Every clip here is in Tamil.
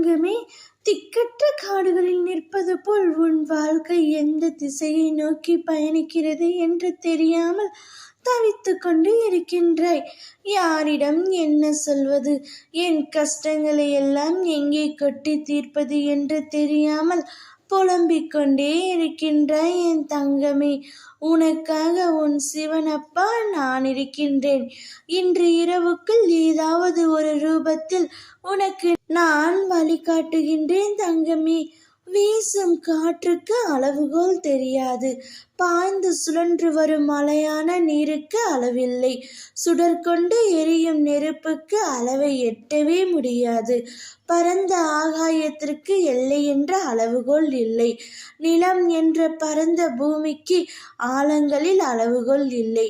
தங்கமே, திக்கற்ற காடுகளில் நிற்பது போல் உன் வாழ்க்கை எந்த திசையை நோக்கி பயணிக்கிறது என்று தெரியாமல் தவித்துக் கொண்டு இருக்கின்றாய். யாரிடம் என்ன சொல்வது, என் கஷ்டங்களை எல்லாம் எங்கே கொட்டி தீர்ப்பது என்று தெரியாமல் புலம்பிக் கொண்டே இருக்கின்றாய் என் தங்கமே. உனக்காக உன் சிவனப்பா நான் இருக்கின்றேன். இன்று இரவுக்குள் ஏதாவது ஒரு ரூபத்தில் உனக்கு நான் வழிகாட்டுகின்றேன் தங்கமே. வீசும் காற்றுக்கு அளவுகோல் தெரியாது, பாய்ந்து சுழன்று வரும் மலையான நீருக்கு அளவில்லை, சுடர்கொண்டு எரியும் நெருப்புக்கு அளவை எட்டவே முடியாது, பரந்த ஆகாயத்திற்கு எல்லை என்ற அளவுகோல் இல்லை, நிலம் என்ற பரந்த பூமிக்கு ஆழங்களில் அளவுகோல் இல்லை.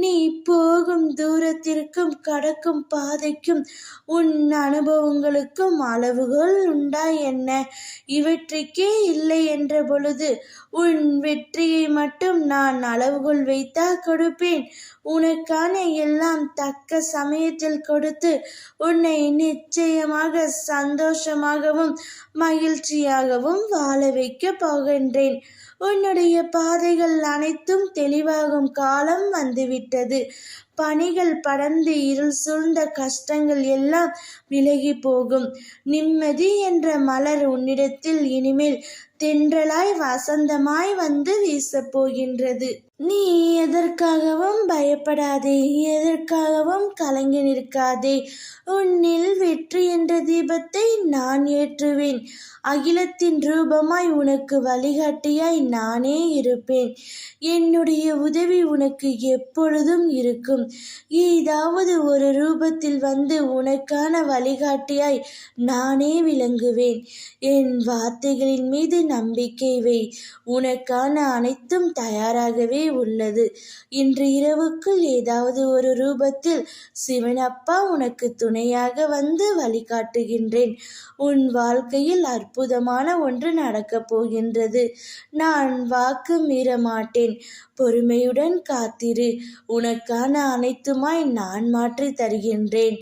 நீ போகும் தூரத்திற்கும் கடக்கும் பாதைக்கும் உன் அனுபவங்களுக்கும் அளவுகோல் உண்டா என்ன? இவற்றுக்கே இல்லை என்ற பொழுது உன் வெற்றியை மட்டும் நான் அளவுகோல் வைத்தா கொடுப்பேன்? உனக்கான எல்லாம் தக்க சமயத்தில் கொடுத்து உன்னை நிச்சயமாக சந்தோஷமாகவும் மகிழ்ச்சியாகவும் வாழ வைக்க போகின்றேன். உன்னுடைய பாதைகள் அனைத்தும் தெளிவாகும் காலம் வந்துவிட்டது. பனிகள் படர்ந்து இருள் சூழ்ந்த கஷ்டங்கள் எல்லாம் விலகி போகும். நிம்மதி என்ற மலர் உன்னிடத்தில் இனிமேல் தென்றலாய் வசந்தமாய் வந்து வீசப் போகின்றது. நீ எதற்காகவும் பயப்படாதே, எதற்காகவும் கலங்கி நிற்காதே. உன்னில் வெற்றி என்ற தீபத்தை நான் ஏற்றுவேன். அகிலத்தின் ரூபமாய் உனக்கு வழிகாட்டியாய் நானே இருப்பேன். என்னுடைய உதவி உனக்கு எப்பொழுதும் இருக்கும். ஏதாவது ஒரு ரூபத்தில் வந்து உனக்கான வழிகாட்டியாய் நானே விளங்குவேன். என் வார்த்தைகளின் மீது நம்பிக்கை வை. உனக்கான அனைத்தும் தயாராகவே உள்ளது. இன்று இரவுக்குள் ஏதாவது ஒரு ரூபத்தில் சிவனப்பா உனக்கு துணையாக வந்து வழிகாட்டுகின்றேன். உன் வாழ்க்கையில் அற்புதமான ஒன்று நடக்கப் போகின்றது. நான் வாக்கு மீற மாட்டேன். பொறுமையுடன் காத்திரு. உனக்கான அனைத்துமாய் நான் மாற்றி தருகின்றேன்.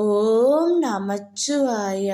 ஓம் நமச்சிவாய.